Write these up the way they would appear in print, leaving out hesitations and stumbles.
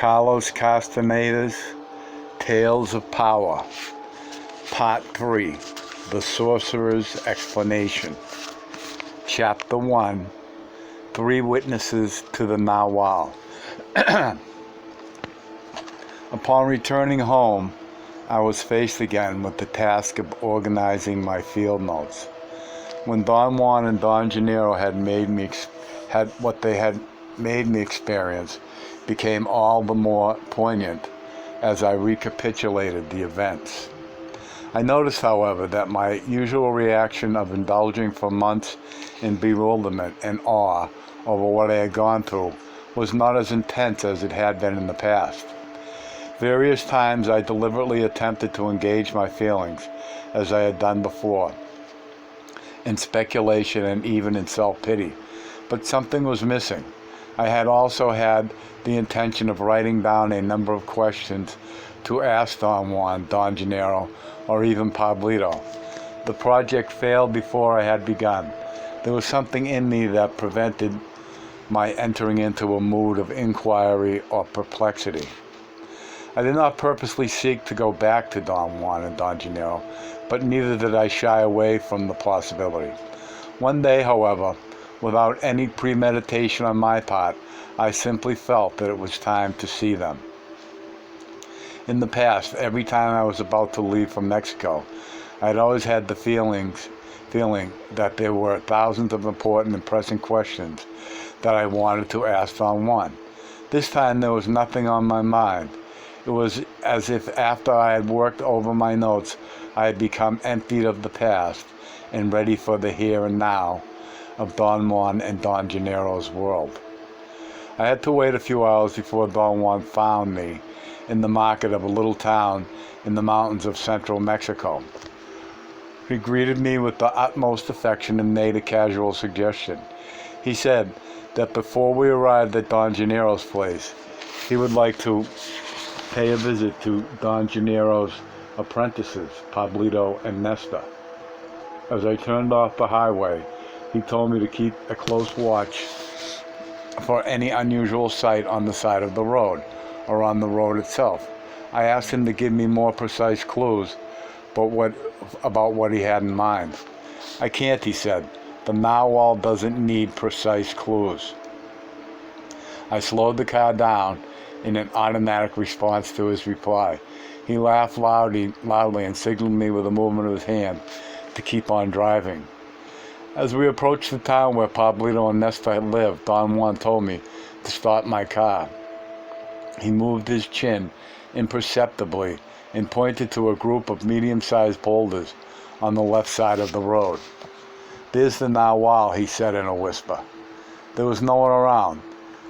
Carlos Castaneda's Tales of Power, Part 3, The Sorcerer's Explanation. Chapter 1, 3 Witnesses to the Nagual. Upon returning home, I was faced again with the task of organizing my field notes. When Don Juan and Don Gennaro had what they had made me experience became all the more poignant as I recapitulated the events. I noticed, however, that my usual reaction of indulging for months in bewilderment and awe over what I had gone through was not as intense as it had been in the past. Various times I deliberately attempted to engage my feelings, as I had done before, in speculation and even in self-pity, but something was missing. I had also had the intention of writing down a number of questions to ask Don Juan, Don Gennaro, or even Pablito. The project failed before I had begun. There was something in me that prevented my entering into a mood of inquiry or perplexity. I did not purposely seek to go back to Don Juan and Don Gennaro, but neither did I shy away from the possibility. One day, however, without any premeditation on my part, I simply felt that it was time to see them. In the past, every time I was about to leave for Mexico, I had always had the feeling that there were thousands of important and pressing questions that I wanted to ask Don Juan. This time there was nothing on my mind. It was as if after I had worked over my notes, I had become emptied of the past and ready for the here and now of Don Juan and Don Gennaro's world. I had to wait a few hours before Don Juan found me in the market of a little town in the mountains of central Mexico. He greeted me with the utmost affection and made a casual suggestion. He said that before we arrived at Don Gennaro's place, he would like to pay a visit to Don Gennaro's apprentices, Pablito and Nesta. As I turned off the highway, he told me to keep a close watch for any unusual sight on the side of the road or on the road itself. I asked him to give me more precise clues about what he had in mind. I can't, he said. The Nagual doesn't need precise clues. I slowed the car down in an automatic response to his reply. He laughed loudly and signaled me with a movement of his hand to keep on driving. As we approached the town where Pablito and Nesta had lived, Don Juan told me to stop my car. He moved his chin imperceptibly and pointed to a group of medium-sized boulders on the left side of the road. "There's the Nagual," he said in a whisper. There was no one around.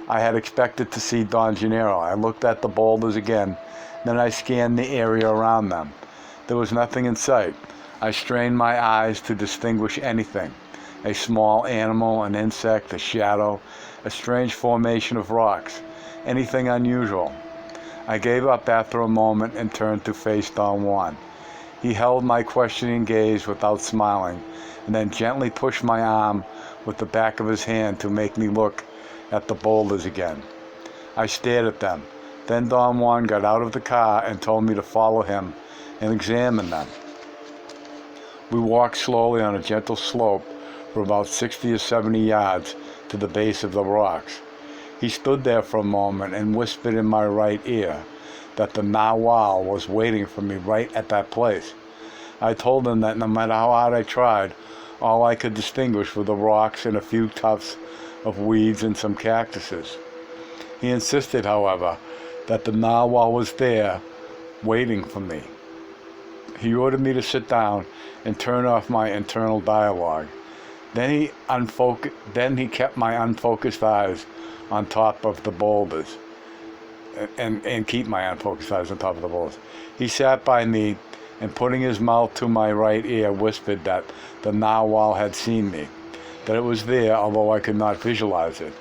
I had expected to see Don Gennaro. I looked at the boulders again, then I scanned the area around them. There was nothing in sight. I strained my eyes to distinguish anything. A small animal, an insect, a shadow, a strange formation of rocks, anything unusual. I gave up after a moment and turned to face Don Juan. He held my questioning gaze without smiling, and then gently pushed my arm with the back of his hand to make me look at the boulders again. I stared at them. Then Don Juan got out of the car and told me to follow him and examine them. We walked slowly on a gentle slope for about 60 or 70 yards to the base of the rocks. He stood there for a moment and whispered in my right ear that the Nagual was waiting for me right at that place. I told him that no matter how hard I tried, all I could distinguish were the rocks and a few tufts of weeds and some cactuses. He insisted, however, that the Nagual was there, waiting for me. He ordered me to sit down and turn off my internal dialogue. Then he kept my unfocused eyes on top of the boulders, and keep my unfocused eyes on top of the boulders. He sat by me and, putting his mouth to my right ear, whispered that the Nagual had seen me, that it was there, although I could not visualize it,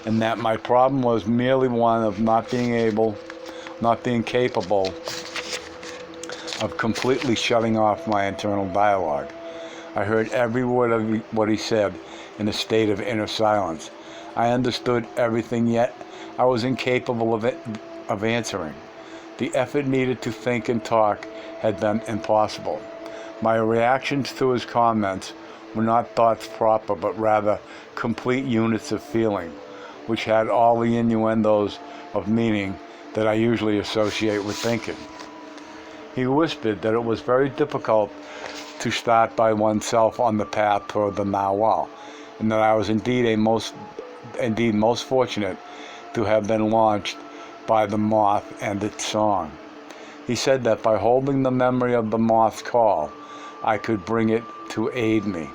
and that my problem was merely one of not being capable of completely shutting off my internal dialogue. I heard every word of what he said in a state of inner silence. I understood everything, yet I was incapable of of answering. The effort needed to think and talk had been impossible. My reactions to his comments were not thoughts proper, but rather complete units of feeling, which had all the innuendos of meaning that I usually associate with thinking. He whispered that it was very difficult to start by oneself on the path toward the Nagual, and that I was indeed most fortunate to have been launched by the moth and its song. He said that by holding the memory of the moth's call, I could bring it to aid me.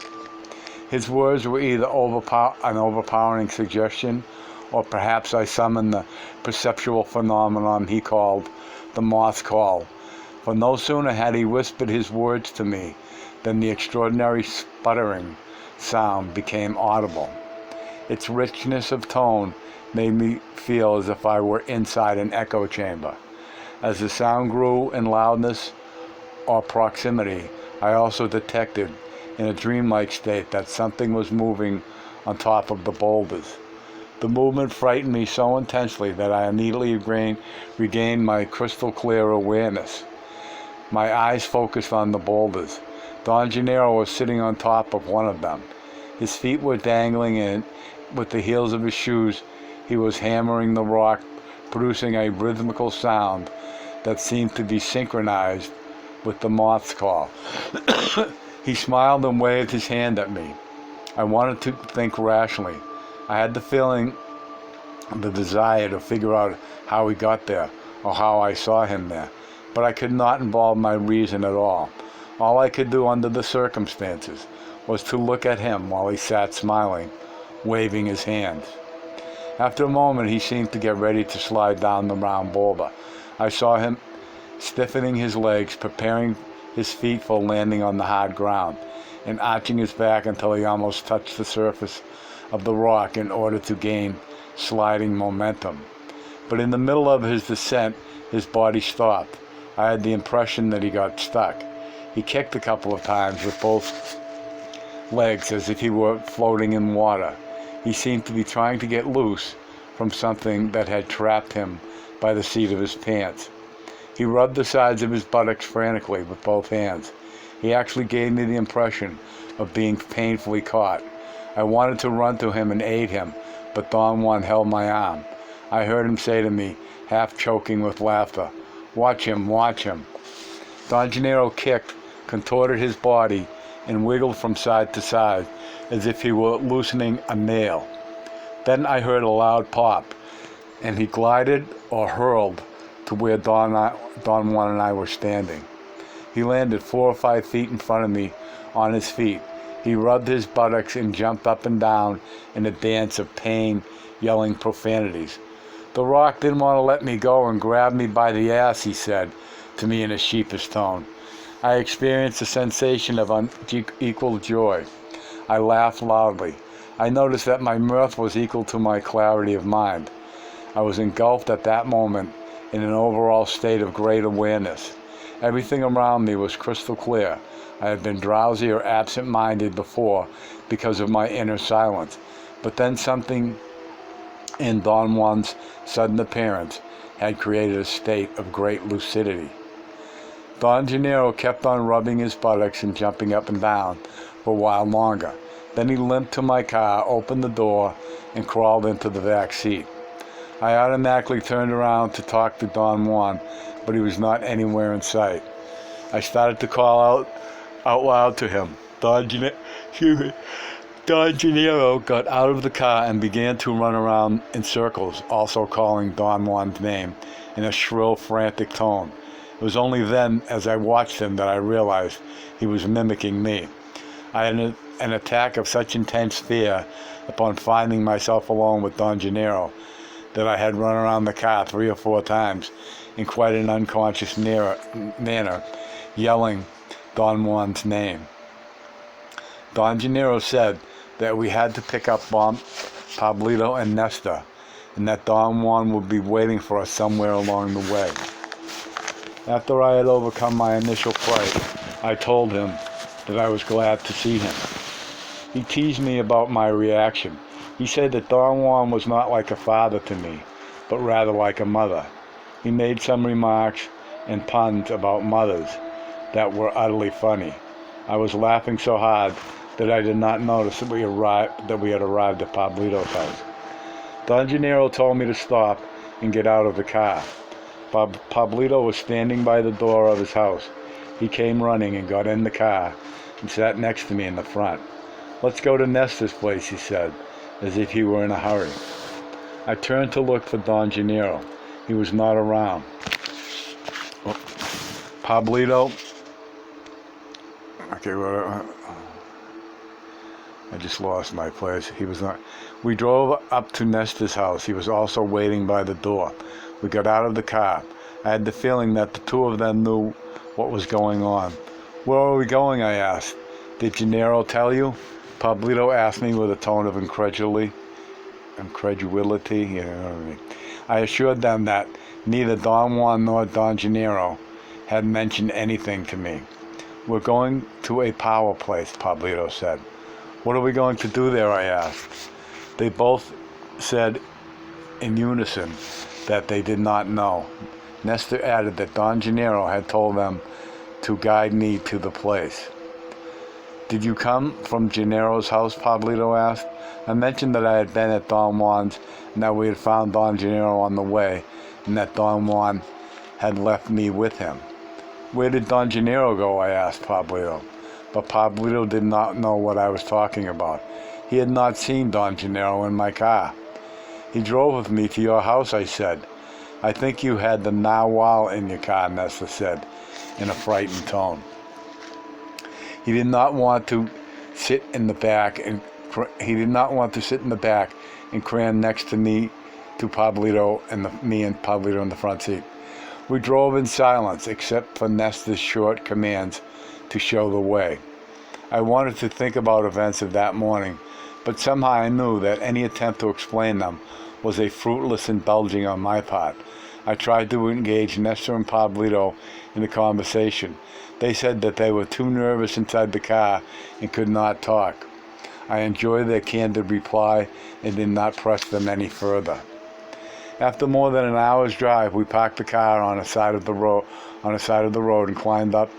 His words were either an overpowering suggestion, or perhaps I summoned the perceptual phenomenon he called the moth's call, for no sooner had he whispered his words to me than the extraordinary sputtering sound became audible. Its richness of tone made me feel as if I were inside an echo chamber. As the sound grew in loudness or proximity, I also detected, in a dreamlike state, that something was moving on top of the boulders. The movement frightened me so intensely that I immediately regained my crystal clear awareness. My eyes focused on the boulders. Don Gennaro was sitting on top of one of them. His feet were dangling, and with the heels of his shoes he was hammering the rock, producing a rhythmical sound that seemed to be synchronized with the moth's call. He smiled and waved his hand at me. I wanted to think rationally. I had the feeling, the desire to figure out how he got there, or how I saw him there, but I could not involve my reason at all. All I could do under the circumstances was to look at him while he sat smiling, waving his hands. After a moment he seemed to get ready to slide down the round boulder. I saw him stiffening his legs, preparing his feet for landing on the hard ground, and arching his back until he almost touched the surface of the rock in order to gain sliding momentum. But in the middle of his descent, his body stopped. I had the impression that he got stuck. He kicked a couple of times with both legs as if he were floating in water. He seemed to be trying to get loose from something that had trapped him by the seat of his pants. He rubbed the sides of his buttocks frantically with both hands. He actually gave me the impression of being painfully caught. I wanted to run to him and aid him, but Don Juan held my arm. I heard him say to me, half choking with laughter, "Watch him, watch him." Don Gennaro kicked, contorted his body, and wiggled from side to side as if he were loosening a nail. Then I heard a loud pop, and he glided or hurled to where Don Juan and I were standing. He landed 4 or 5 feet in front of me on his feet. He rubbed his buttocks and jumped up and down in a dance of pain, yelling profanities. "The rock didn't want to let me go and grabbed me by the ass," he said to me in a sheepish tone. I experienced a sensation of unequal joy. I laughed loudly. I noticed that my mirth was equal to my clarity of mind. I was engulfed at that moment in an overall state of great awareness. Everything around me was crystal clear. I had been drowsy or absent-minded before because of my inner silence, but then something in Don Juan's sudden appearance had created a state of great lucidity. Don Gennaro kept on rubbing his buttocks and jumping up and down for a while longer. Then he limped to my car, opened the door, and crawled into the back seat. I automatically turned around to talk to Don Juan, but he was not anywhere in sight. I started to call out loud to him. Don Gennaro got out of the car and began to run around in circles, also calling Don Juan's name in a shrill, frantic tone. It was only then, as I watched him, that I realized he was mimicking me. I had an attack of such intense fear upon finding myself alone with Don Gennaro that I had run around the car 3 or 4 times in quite an unconscious manner, yelling Don Juan's name. Don Gennaro said that we had to pick up Pablito and Nesta, and that Don Juan would be waiting for us somewhere along the way. After I had overcome my initial fright, I told him that I was glad to see him. He teased me about my reaction. He said that Don Juan was not like a father to me, but rather like a mother. He made some remarks and puns about mothers that were utterly funny. I was laughing so hard that I did not notice that we had arrived at Pablito's house. Don Gennaro told me to stop and get out of the car. Pablito was standing by the door of his house. He came running and got in the car and sat next to me in the front. "Let's go to Nestor's place," he said, as if he were in a hurry. I turned to look for Don Gennaro. He was not around. Pablito. Okay, well, I just lost my place. He was not. We drove up to Nestor's house. He was also waiting by the door. We got out of the car. I had the feeling that the two of them knew what was going on. "Where are we going?" I asked. "Did Gennaro tell you?" Pablito asked me with a tone of incredulity. You know what I mean. I assured them that neither Don Juan nor Don Gennaro had mentioned anything to me. "We're going to a power place," Pablito said. "What are we going to do there?" I asked. They both said in unison that they did not know. Nestor added that Don Gennaro had told them to guide me to the place. "Did you come from Gennaro's house?" Pablito asked. I mentioned that I had been at Don Juan's and that we had found Don Gennaro on the way and that Don Juan had left me with him. "Where did Don Gennaro go?" I asked Pablito. But Pablito did not know what I was talking about. He had not seen Don Gennaro in my car. "He drove with me to your house," I said. "I think you had the Nagual in your car," Nestor said in a frightened tone. He did not want to sit in the back and cram next to me, to Pablito and me and Pablito in the front seat. We drove in silence, except for Nestor's short commands to show the way. I wanted to think about events of that morning, but somehow I knew that any attempt to explain them was a fruitless indulging on my part. I tried to engage Nestor and Pablito in the conversation. They said that they were too nervous inside the car and could not talk. I enjoyed their candid reply and did not press them any further. After more than an hour's drive, we parked the car on a side of the road and climbed up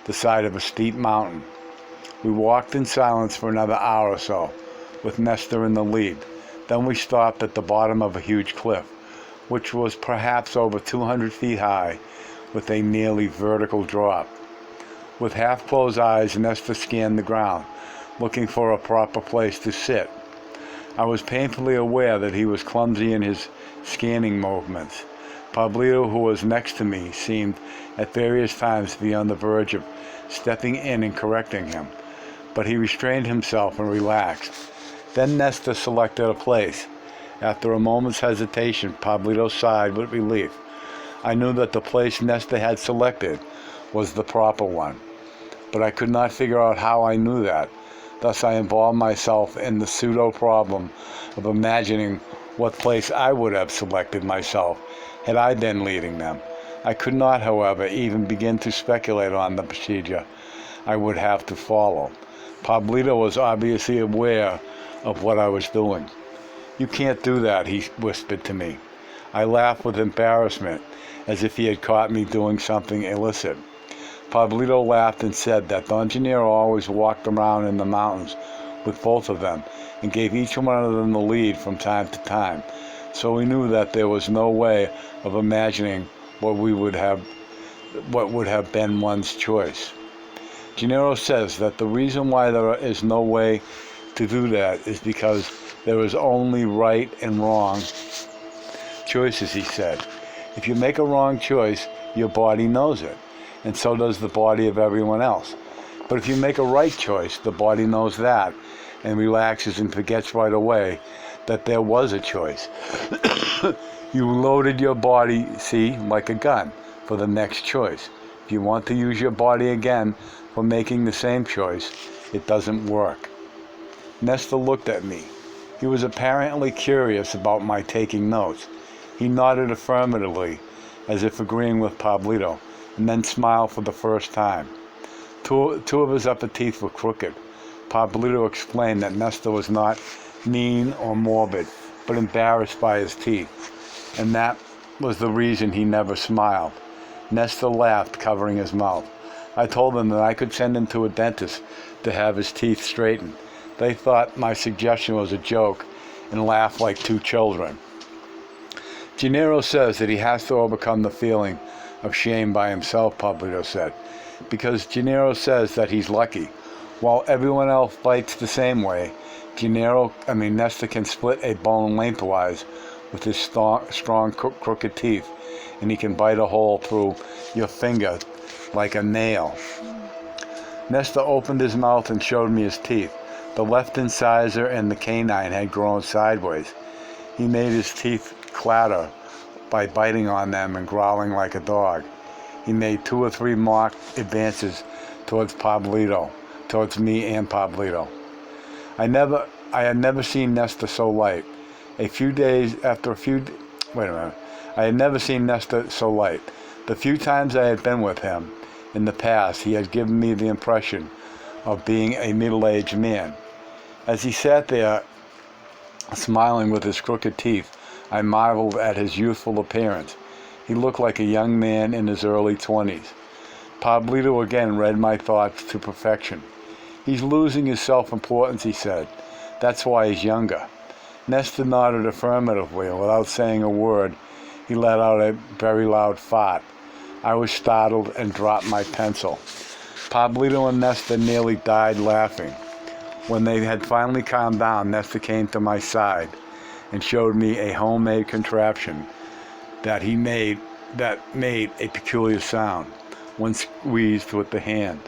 the side of a steep mountain. We walked in silence for another hour or so, with Nestor in the lead. Then we stopped at the bottom of a huge cliff, which was perhaps over 200 feet high, with a nearly vertical drop. With half-closed eyes, Nestor scanned the ground, looking for a proper place to sit. I was painfully aware that he was clumsy in his scanning movements. Pablito, who was next to me, seemed at various times to be on the verge of stepping in and correcting him, but he restrained himself and relaxed. Then Nestor selected a place. After a moment's hesitation, Pablito sighed with relief. I knew that the place Nestor had selected was the proper one, but I could not figure out how I knew that. Thus I involved myself in the pseudo-problem of imagining what place I would have selected myself had I been leading them. I could not, however, even begin to speculate on the procedure I would have to follow. Pablito was obviously aware of what I was doing. "You can't do that," he whispered to me. I laughed with embarrassment, as if he had caught me doing something illicit. Pablito laughed and said that Don Gennaro always walked around in the mountains with both of them and gave each one of them the lead from time to time, so we knew that there was no way of imagining what would have been one's choice. Gennaro says that the reason why there is no way to do that is because there is only right and wrong choices, he said. If you make a wrong choice, your body knows it, and so does the body of everyone else. But if you make a right choice, the body knows that and relaxes and forgets right away that there was a choice. You loaded your body, like a gun, for the next choice. If you want to use your body again for making the same choice, it doesn't work. Nestor looked at me. He was apparently curious about my taking notes. He nodded affirmatively, as if agreeing with Pablito, and then smiled for the first time. Two of his upper teeth were crooked. Pablito explained that Nestor was not mean or morbid, but embarrassed by his teeth, and that was the reason he never smiled. Nestor laughed, covering his mouth. I told them that I could send him to a dentist to have his teeth straightened. They thought my suggestion was a joke and laughed like two children. Gennaro says that he has to overcome the feeling of shame by himself, Pablito said, because Gennaro says that he's lucky. While everyone else bites the same way, Nestor can split a bone lengthwise with his strong crooked teeth, and he can bite a hole through your finger like a nail. Nestor opened his mouth and showed me his teeth. The left incisor and the canine had grown sideways. He made his teeth clatter by biting on them and growling like a dog. He made 2 or 3 mock advances towards me and Pablito. I had never seen Nestor so light. I had never seen Nestor so light. The few times I had been with him in the past, he had given me the impression of being a middle-aged man. As he sat there, smiling with his crooked teeth, I marveled at his youthful appearance. He looked like a young man in his early 20s. Pablito again read my thoughts to perfection. He's losing his self-importance, he said. That's why he's younger. Nestor nodded affirmatively, and without saying a word, he let out a very loud fart. I was startled and dropped my pencil. Pablito and Nestor nearly died laughing. When they had finally calmed down, Nestor came to my side and showed me a homemade contraption that made a peculiar sound when squeezed with the hand.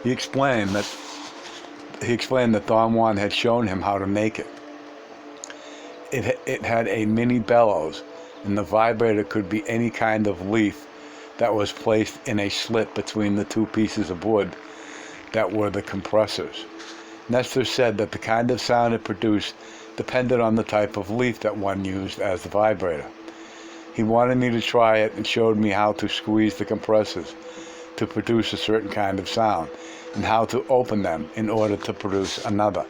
He explained that Don Juan had shown him how to make it. It had a mini bellows, and the vibrator could be any kind of leaf that was placed in a slit between the 2 pieces of wood that were the compressors. Nestor said that the kind of sound it produced depended on the type of leaf that one used as the vibrator. He wanted me to try it and showed me how to squeeze the compressors to produce a certain kind of sound, and how to open them in order to produce another.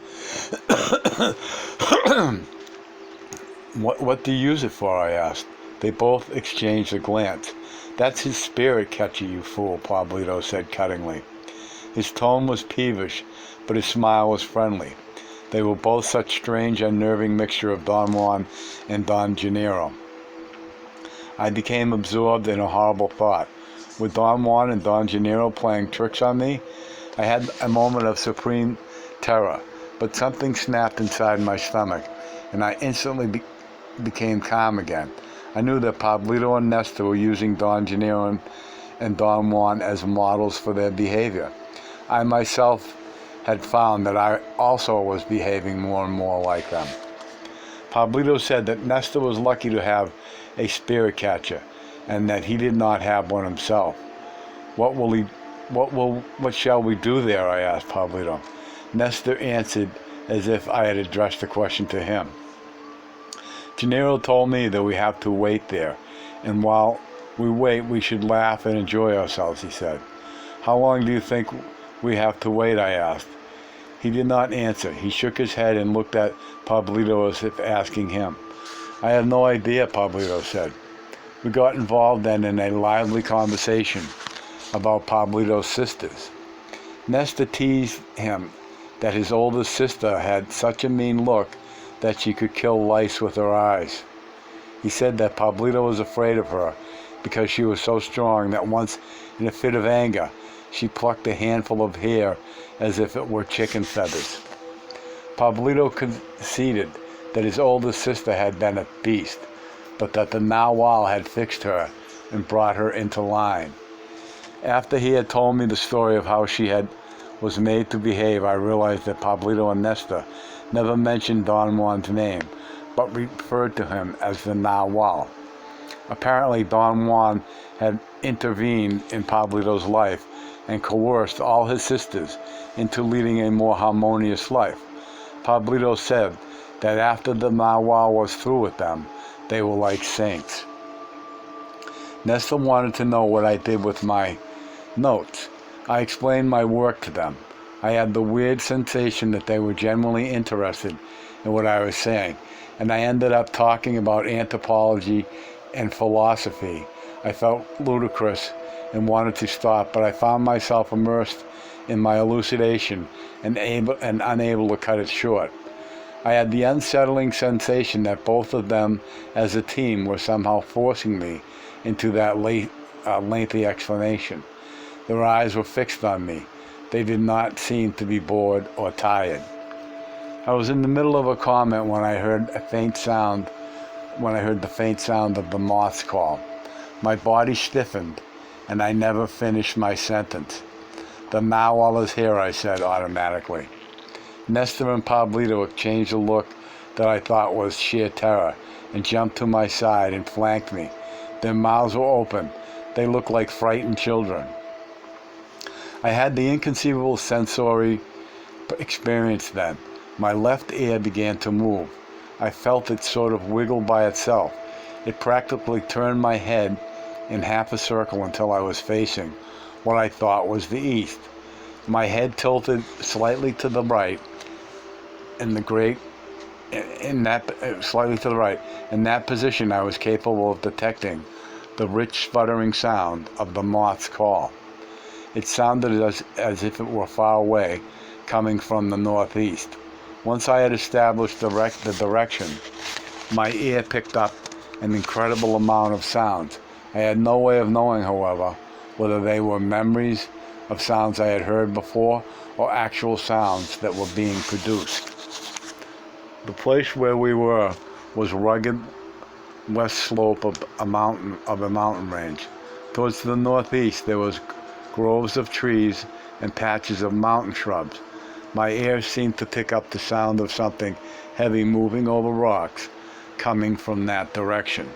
What do you use it for? I asked. They both exchanged a glance. That's his spirit catcher, you fool, Pablito said cuttingly. His tone was peevish, but his smile was friendly. They were both such strange, unnerving mixture of Don Juan and Don Gennaro. I became absorbed in a horrible thought. Were Don Juan and Don Gennaro playing tricks on me? I had a moment of supreme terror, but something snapped inside my stomach, and I instantly became calm again. I knew that Pablito and Nestor were using Don Gennaro and Don Juan as models for their behavior. I myself had found that I also was behaving more and more like them. Pablito said that Nestor was lucky to have a spirit catcher, and that he did not have one himself. What shall we do there? I asked Pablito. Nestor answered as if I had addressed the question to him. Gennaro told me that we have to wait there, and while we wait, we should laugh and enjoy ourselves, he said. How long do you think we have to wait? I asked. He did not answer. He shook his head and looked at Pablito as if asking him. I have no idea, Pablito said. We got involved then in a lively conversation about Pablito's sisters. Nestor teased him that his oldest sister had such a mean look that she could kill lice with her eyes. He said that Pablito was afraid of her because she was so strong that once, in a fit of anger, she plucked a handful of hair as if it were chicken feathers. Pablito conceded that his oldest sister had been a beast, but that the Nagual had fixed her and brought her into line. After he had told me the story of how she was made to behave, I realized that Pablito and Nestor never mentioned Don Juan's name, but referred to him as the Nagual. Apparently, Don Juan had intervened in Pablito's life and coerced all his sisters into leading a more harmonious life. Pablito said that after the Nagual was through with them, they were like saints. Nestor wanted to know what I did with my notes. I explained my work to them. I had the weird sensation that they were genuinely interested in what I was saying, and I ended up talking about anthropology and philosophy. I felt ludicrous and wanted to stop, but I found myself immersed in my elucidation and unable to cut it short. I had the unsettling sensation that both of them as a team were somehow forcing me into that lengthy explanation. Their eyes were fixed on me. They did not seem to be bored or tired. I was in the middle of a comment when I heard the faint sound of the moth's call. My body stiffened, and I never finished my sentence. "The Nagual is here," I said automatically. Nestor and Pablito exchanged a look that I thought was sheer terror and jumped to my side and flanked me. Their mouths were open. They looked like frightened children. I had the inconceivable sensory experience then. My left ear began to move. I felt it sort of wiggle by itself. It practically turned my head in half a circle until I was facing what I thought was the east. My head tilted slightly to the right, slightly to the right. In that position, I was capable of detecting the rich sputtering sound of the moth's call. It sounded as if it were far away, coming from the northeast. Once I had established the direction, my ear picked up an incredible amount of sounds. I had no way of knowing, however, whether they were memories of sounds I had heard before or actual sounds that were being produced. The place where we were was rugged west slope of a mountain range. Towards the northeast there was groves of trees and patches of mountain shrubs. My ears seemed to pick up the sound of something heavy moving over rocks coming from that direction.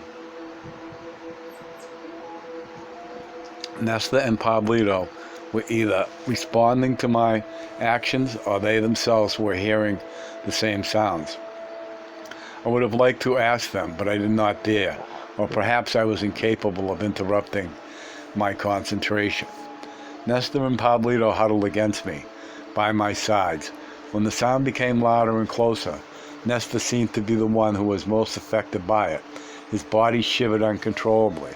Nesta and Pablito were either responding to my actions or they themselves were hearing the same sounds. I would have liked to ask them, but I did not dare, or perhaps I was incapable of interrupting my concentration. Nesta and Pablito huddled against me, by my sides. When the sound became louder and closer, Nesta seemed to be the one who was most affected by it. His body shivered uncontrollably.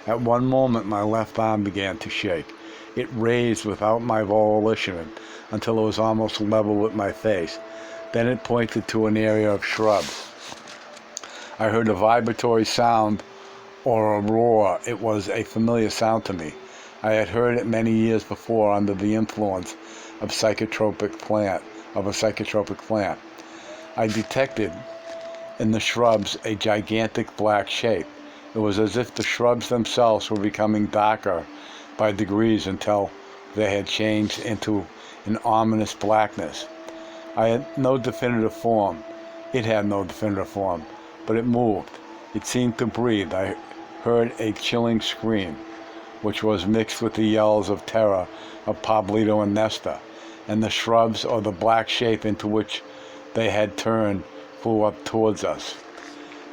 At one moment, my left arm began to shake. It raised without my volition until it was almost level with my face. Then it pointed to an area of shrubs. I heard a vibratory sound or a roar. It was a familiar sound to me. I had heard it many years before under the influence of a psychotropic plant. I detected in the shrubs a gigantic black shape. It was as if the shrubs themselves were becoming darker by degrees until they had changed into an ominous blackness. I had no definitive form. It had no definitive form, but it moved. It seemed to breathe. I heard a chilling scream, which was mixed with the yells of terror of Pablito and Nesta, and the shrubs or the black shape into which they had turned flew up towards us.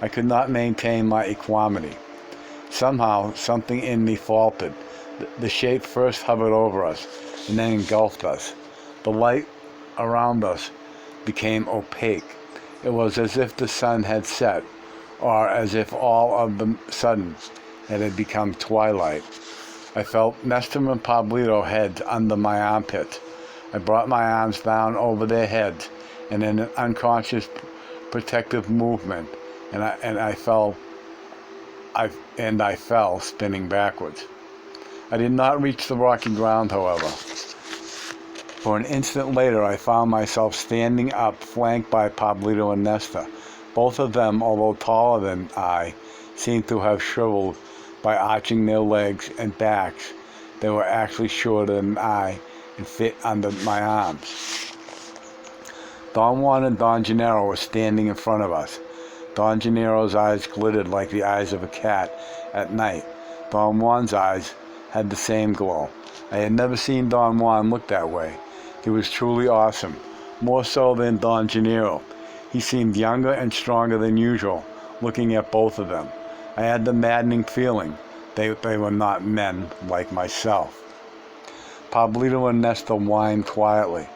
I could not maintain my equanimity. Somehow, something in me faltered. The shape first hovered over us, and then engulfed us. The light around us became opaque. It was as if the sun had set, or as if all of the sudden it had become twilight. I felt Nesta and Pablito heads under my armpits. I brought my arms down over their heads, and in an unconscious protective movement, I fell spinning backwards. I did not reach the rocky ground, however. For an instant later, I found myself standing up, flanked by Pablito and Nesta. Both of them, although taller than I, seemed to have shriveled by arching their legs and backs. They were actually shorter than I and fit under my arms. Don Juan and Don Gennaro were standing in front of us. Don Gennaro's eyes glittered like the eyes of a cat at night. Don Juan's eyes had the same glow. I had never seen Don Juan look that way. He was truly awesome, more so than Don Gennaro. He seemed younger and stronger than usual, looking at both of them. I had the maddening feeling they were not men like myself. Pablito and Nesta whined quietly.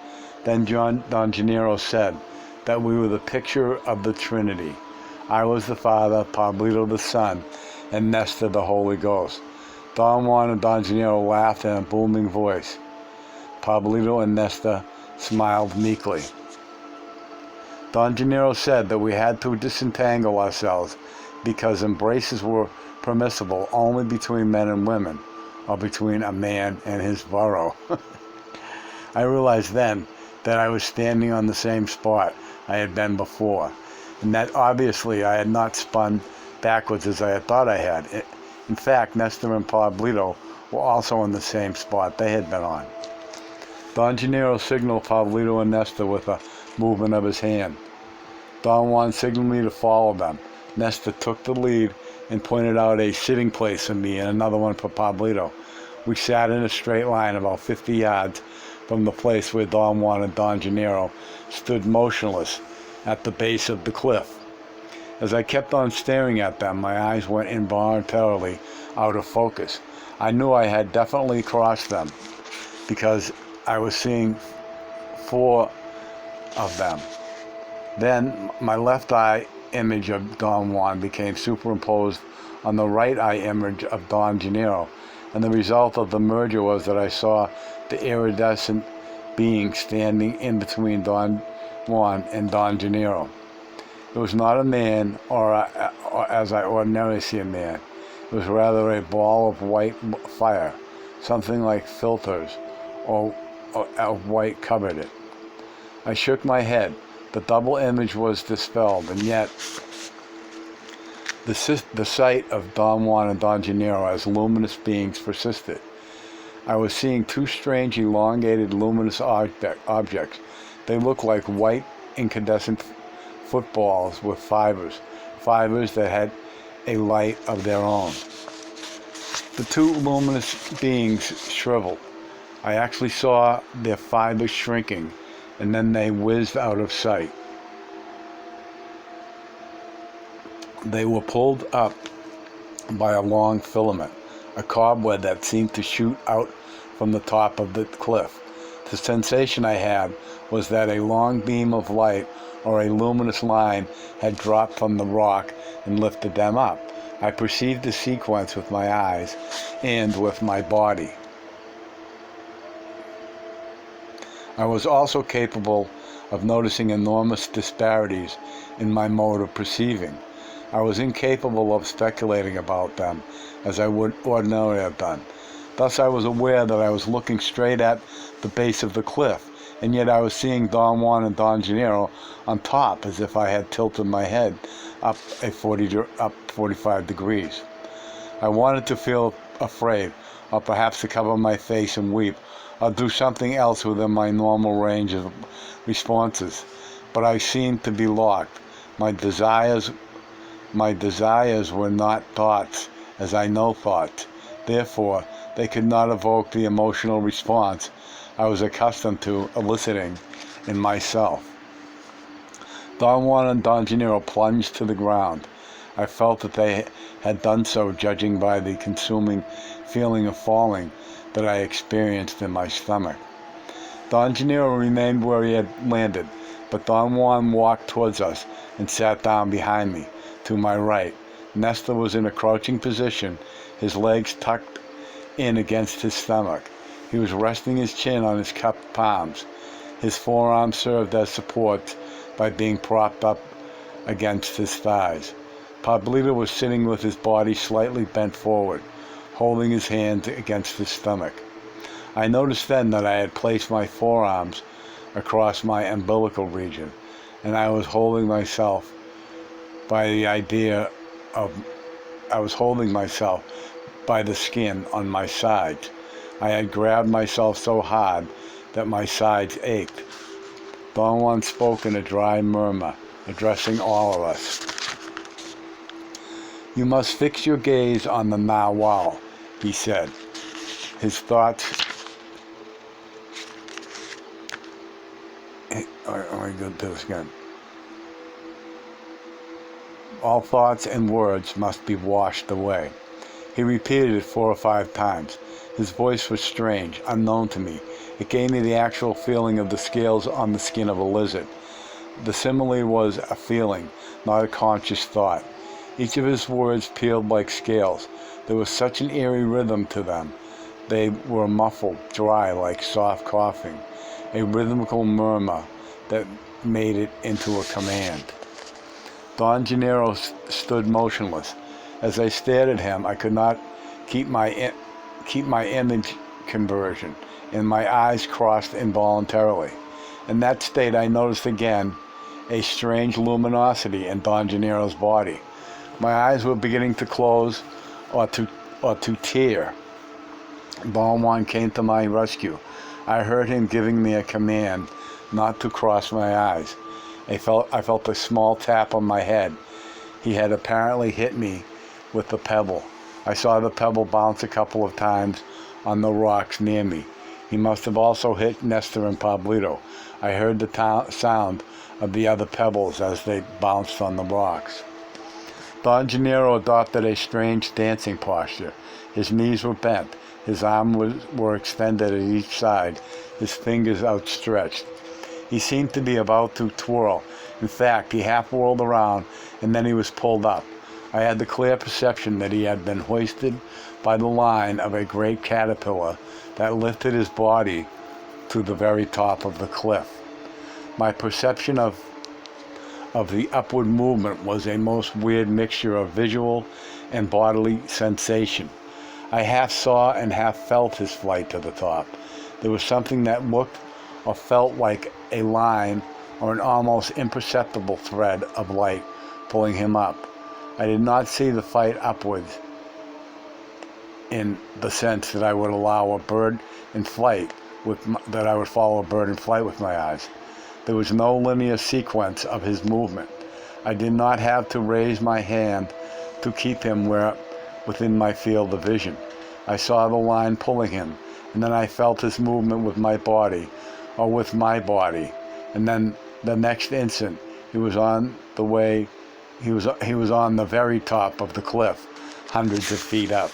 Then Don Gennaro said, that we were the picture of the Trinity. I was the Father, Pablito the Son, and Nestor the Holy Ghost. Don Juan and Don Gennaro laughed in a booming voice. Pablito and Nestor smiled meekly. Don Gennaro said that we had to disentangle ourselves because embraces were permissible only between men and women, or between a man and his burro. I realized then that I was standing on the same spot I had been before, and that obviously I had not spun backwards as I had thought I had. In fact, Nestor and Pablito were also in the same spot they had been on. Don Gennaro signaled Pablito and Nestor with a movement of his hand. Don Juan signaled me to follow them. Nestor took the lead and pointed out a sitting place for me and another one for Pablito. We sat in a straight line about 50 yards from the place where Don Juan and Don Gennaro stood motionless at the base of the cliff. As I kept on staring at them, my eyes went involuntarily out of focus. I knew I had definitely crossed them because I was seeing 4 of them. Then my left eye image of Don Juan became superimposed on the right eye image of Don Gennaro, and the result of the merger was that I saw the iridescent being standing in between Don Juan and Don Gennaro. It was not a man, or as I ordinarily see a man. It was rather a ball of white fire, something like filters or of white covered it. I shook my head. The double image was dispelled, and yet the sight of Don Juan and Don Gennaro as luminous beings persisted. I was seeing 2 strange, elongated, luminous objects. They looked like white, incandescent footballs with fibers that had a light of their own. The 2 luminous beings shriveled. I actually saw their fibers shrinking, and then they whizzed out of sight. They were pulled up by a long filament, a cobweb that seemed to shoot out from the top of the cliff. The sensation I had was that a long beam of light or a luminous line had dropped from the rock and lifted them up. I perceived the sequence with my eyes and with my body. I was also capable of noticing enormous disparities in my mode of perceiving. I was incapable of speculating about them as I would ordinarily have done. Thus I was aware that I was looking straight at the base of the cliff, and yet I was seeing Don Juan and Don Gennaro on top as if I had tilted my head up 45 degrees. I wanted to feel afraid, or perhaps to cover my face and weep, or do something else within my normal range of responses, but I seemed to be locked. My desires were not thoughts, as I know thoughts. Therefore, they could not evoke the emotional response I was accustomed to eliciting in myself. Don Juan and Don Gennaro plunged to the ground. I felt that they had done so, judging by the consuming feeling of falling that I experienced in my stomach. Don Gennaro remained where he had landed, but Don Juan walked towards us and sat down behind me, to my right. Nestor was in a crouching position, his legs tucked in against his stomach. He was resting his chin on his cupped palms. His forearms served as supports by being propped up against his thighs. Pablito was sitting with his body slightly bent forward, holding his hands against his stomach. I noticed then that I had placed my forearms across my umbilical region, and I was holding myself by the skin on my sides. I had grabbed myself so hard that my sides ached. Don Juan spoke in a dry murmur, addressing all of us. "You must fix your gaze on the Nagual," he said. His thoughts... Let me do this again. All thoughts and words must be washed away. He repeated it 4 or 5 times. His voice was strange, unknown to me. It gave me the actual feeling of the scales on the skin of a lizard. The simile was a feeling, not a conscious thought. Each of his words peeled like scales. There was such an eerie rhythm to them. They were muffled, dry, like soft coughing, a rhythmical murmur that made it into a command. Don Gennaro stood motionless. As I stared at him, I could not keep my image conversion, and my eyes crossed involuntarily. In that state, I noticed again a strange luminosity in Don Gennaro's body. My eyes were beginning to close or to tear. Don Juan came to my rescue. I heard him giving me a command not to cross my eyes. I felt a small tap on my head. He had apparently hit me with the pebble. I saw the pebble bounce a couple of times on the rocks near me. He must have also hit Nestor and Pablito. I heard the sound of the other pebbles as they bounced on the rocks. Don adopted a strange dancing posture. His knees were bent. His arms were extended at each side, his fingers outstretched. He seemed to be about to twirl. In fact, he half whirled around, and then he was pulled up. I had the clear perception that he had been hoisted by the line of a great caterpillar that lifted his body to the very top of the cliff. My perception of the upward movement was a most weird mixture of visual and bodily sensation. I half saw and half felt his flight to the top. There was something that looked or felt like a line or an almost imperceptible thread of light pulling him up. I did not see the fight upwards in the sense that I would allow a bird in flight that I would follow a bird in flight with my eyes. There was no linear sequence of his movement. I did not have to raise my hand to keep him within my field of vision. I saw the line pulling him, and then I felt his movement with my body, and then the next instant he was on the very top of the cliff, hundreds of feet up.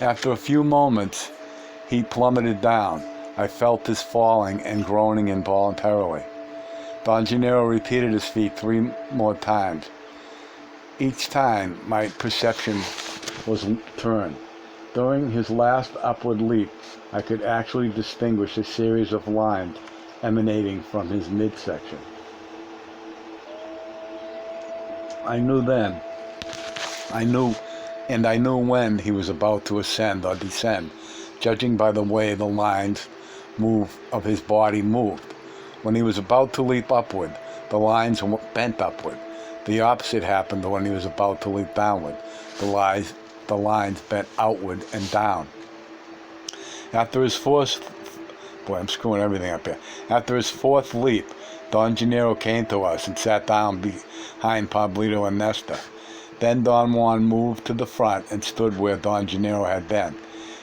After a few moments, he plummeted down. I felt his falling and groaning involuntarily. Don Gennaro repeated his feat 3 more times. Each time, my perception was turned. During his last upward leap, I could actually distinguish a series of lines emanating from his midsection. I knew when he was about to ascend or descend, judging by the way the lines of his body moved. When he was about to leap upward, the lines bent upward. The opposite happened when he was about to leap downward. The lines bent outward and down. After his fourth leap, Don Gennaro came to us and sat down behind Pablito and Nestor. Then Don Juan moved to the front and stood where Don Gennaro had been.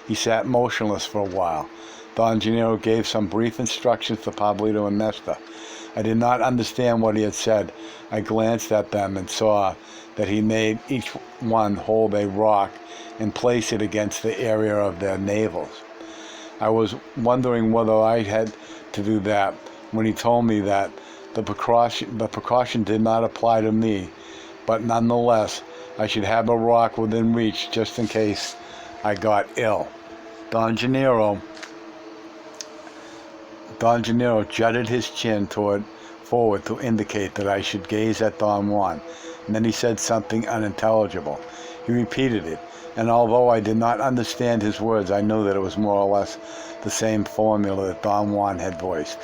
He sat motionless for a while. Don Gennaro gave some brief instructions to Pablito and Nestor. I did not understand what he had said. I glanced at them and saw that he made each one hold a rock and place it against the area of their navels. I was wondering whether I had to do that when he told me that the precaution did not apply to me, but nonetheless, I should have a rock within reach just in case I got ill. Don Gennaro jutted his chin forward to indicate that I should gaze at Don Juan, and then he said something unintelligible. He repeated it, and although I did not understand his words, I knew that it was more or less the same formula that Don Juan had voiced.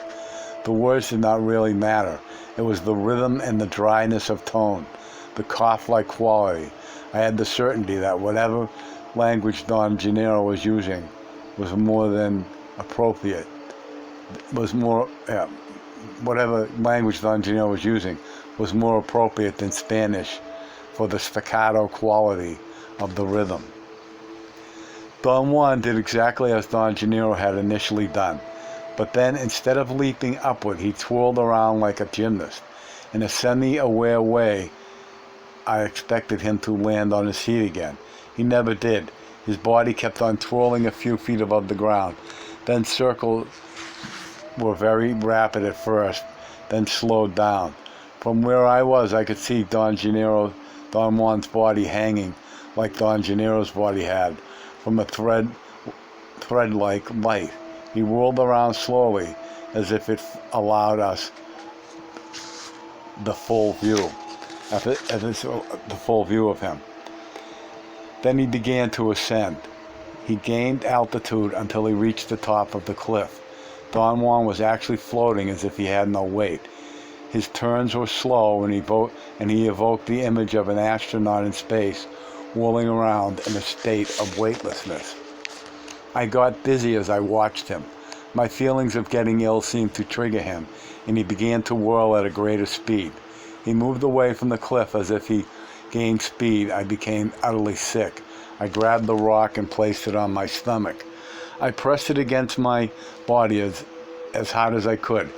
The words did not really matter. It was the rhythm and the dryness of tone, the cough-like quality. I had the certainty that whatever language Don Gennaro was using was more than appropriate. Whatever language Don Gennaro was using was more appropriate than Spanish for the staccato quality of the rhythm. Don Juan did exactly as Don Gennaro had initially done, but then instead of leaping upward, he twirled around like a gymnast. In a semi-aware way, I expected him to land on his feet again. He never did. His body kept on twirling a few feet above the ground. Then circles were very rapid at first, then slowed down. From where I was, I could see Don Juan's body hanging like Don Gennaro's body had from a thread-like light. He whirled around slowly as if it allowed us the full view of him. Then he began to ascend. He gained altitude until he reached the top of the cliff. Don Juan was actually floating as if he had no weight. His turns were slow, and he evoked the image of an astronaut in space, whirling around in a state of weightlessness. I got dizzy as I watched him. My feelings of getting ill seemed to trigger him, and he began to whirl at a greater speed. He moved away from the cliff as if he gained speed. I became utterly sick. I grabbed the rock and placed it on my stomach. I pressed it against my body as hard as I could.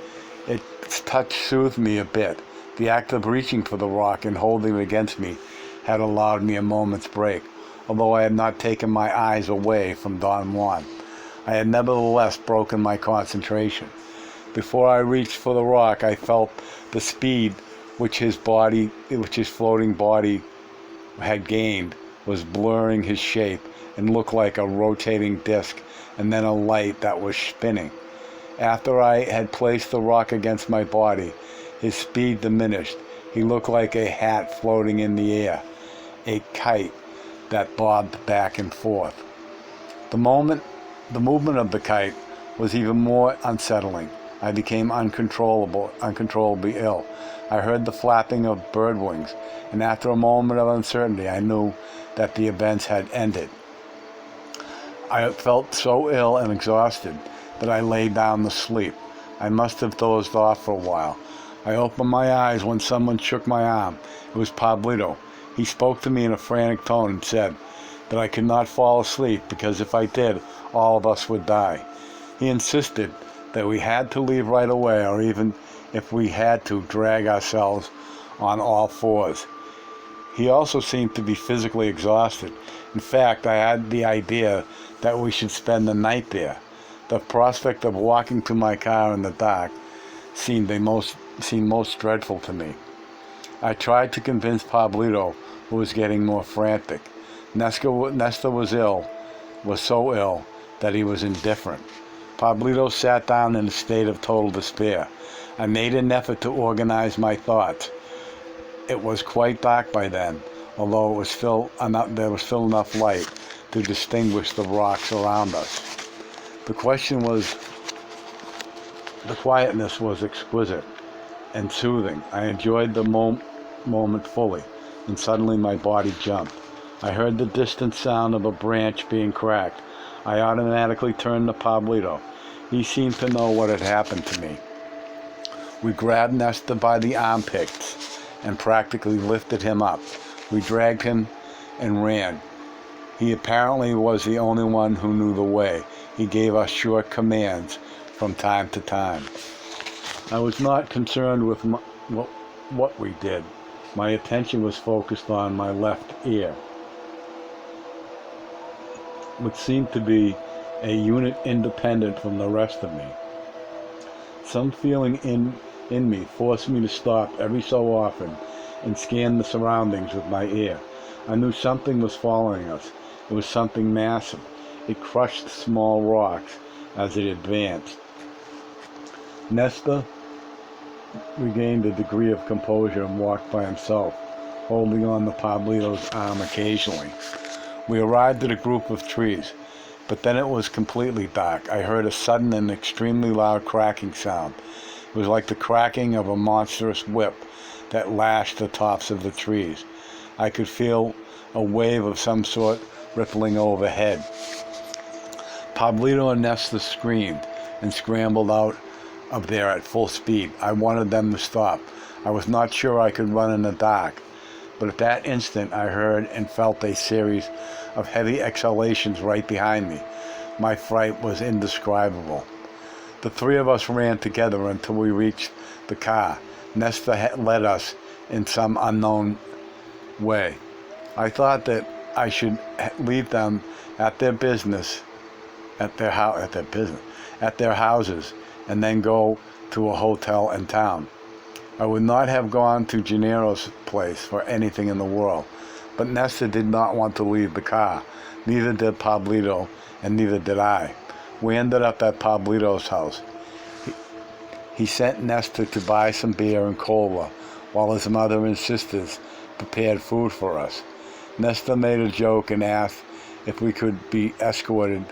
Its touch soothed me a bit. The act of reaching for the rock and holding it against me had allowed me a moment's break, although I had not taken my eyes away from Don Juan. I had nevertheless broken my concentration. Before I reached for the rock, I felt the speed which his floating body had gained was blurring his shape and looked like a rotating disc and then a light that was spinning. After I had placed the rock against my body, his speed diminished. He looked like a hat floating in the air, a kite that bobbed back and forth. The movement of the kite was even more unsettling. I became uncontrollably ill. I heard the flapping of bird wings, and after a moment of uncertainty, I knew that the events had ended. I felt so ill and exhausted that I lay down to sleep. I must have dozed off for a while. I opened my eyes when someone shook my arm. It was Pablito. He spoke to me in a frantic tone and said that I could not fall asleep because if I did, all of us would die. He insisted that we had to leave right away, or even if we had to, drag ourselves on all fours. He also seemed to be physically exhausted. In fact, I had the idea that we should spend the night there. The prospect of walking to my car in the dark seemed most dreadful to me. I tried to convince Pablito, who was getting more frantic. Nesta was so ill that he was indifferent. Pablito sat down in a state of total despair. I made an effort to organize my thoughts. It was quite dark by then, although there was still enough light to distinguish the rocks around us. The quietness was exquisite and soothing. I enjoyed the moment fully, and suddenly my body jumped. I heard the distant sound of a branch being cracked. I automatically turned to Pablito. He seemed to know what had happened to me. We grabbed Nesta by the armpits and practically lifted him up. We dragged him and ran. He apparently was the only one who knew the way. He gave us short commands from time to time. I was not concerned with what we did. My attention was focused on my left ear, which seemed to be a unit independent from the rest of me. Some feeling in me forced me to stop every so often and scan the surroundings with my ear. I knew something was following us. It was something massive. It crushed small rocks as it advanced. Nesta regained a degree of composure and walked by himself, holding on to Pablito's arm occasionally. We arrived at a group of trees, but then it was completely dark. I heard a sudden and extremely loud cracking sound. It was like the cracking of a monstrous whip that lashed the tops of the trees. I could feel a wave of some sort rippling overhead. Pablito and Nesta screamed and scrambled out of there at full speed. I wanted them to stop. I was not sure I could run in the dark, but at that instant I heard and felt a series of heavy exhalations right behind me. My fright was indescribable. The three of us ran together until we reached the car. Nesta led us in some unknown way. I thought that I should leave them at their houses, and then go to a hotel in town. I would not have gone to Gennaro's place for anything in the world, but Nesta did not want to leave the car. Neither did Pablito, and neither did I. We ended up at Pablito's house. He sent Nesta to buy some beer and cola, while his mother and sisters prepared food for us. Nesta made a joke and asked if we could be escorted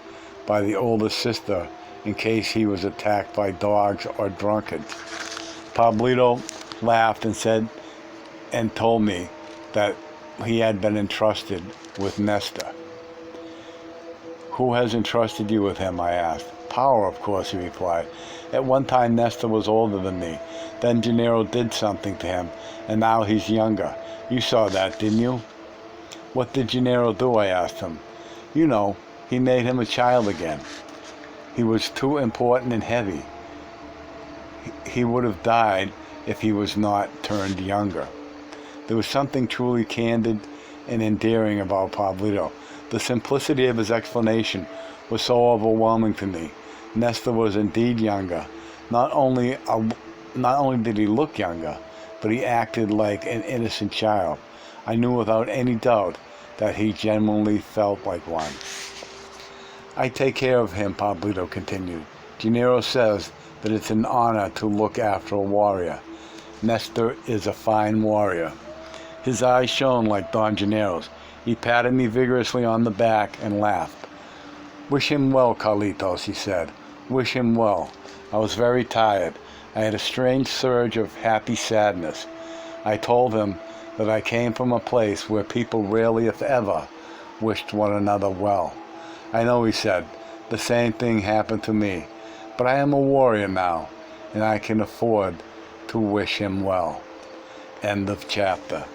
by the older sister in case he was attacked by dogs or drunkards. Pablito laughed and said and told me that he had been entrusted with Nesta. Who has entrusted you with him? I asked. Power, of course, he replied. At one time, Nesta was older than me. Then Gennaro did something to him, and now he's younger. You saw that, didn't you? What did Gennaro do? I asked him. You know, he made him a child again. He was too important and heavy. He would have died if he was not turned younger. There was something truly candid and endearing about Pablito. The simplicity of his explanation was so overwhelming to me. Nesta was indeed younger. Not only did he look younger, but he acted like an innocent child. I knew without any doubt that he genuinely felt like one. I take care of him, Pablito continued. Gennaro says that it's an honor to look after a warrior. Nesta is a fine warrior. His eyes shone like Don Gennaro's. He patted me vigorously on the back and laughed. Wish him well, Carlitos, he said. Wish him well. I was very tired. I had a strange surge of happy sadness. I told him that I came from a place where people rarely, if ever, wished one another well. I know, he said, the same thing happened to me, but I am a warrior now, and I can afford to wish him well. End of chapter.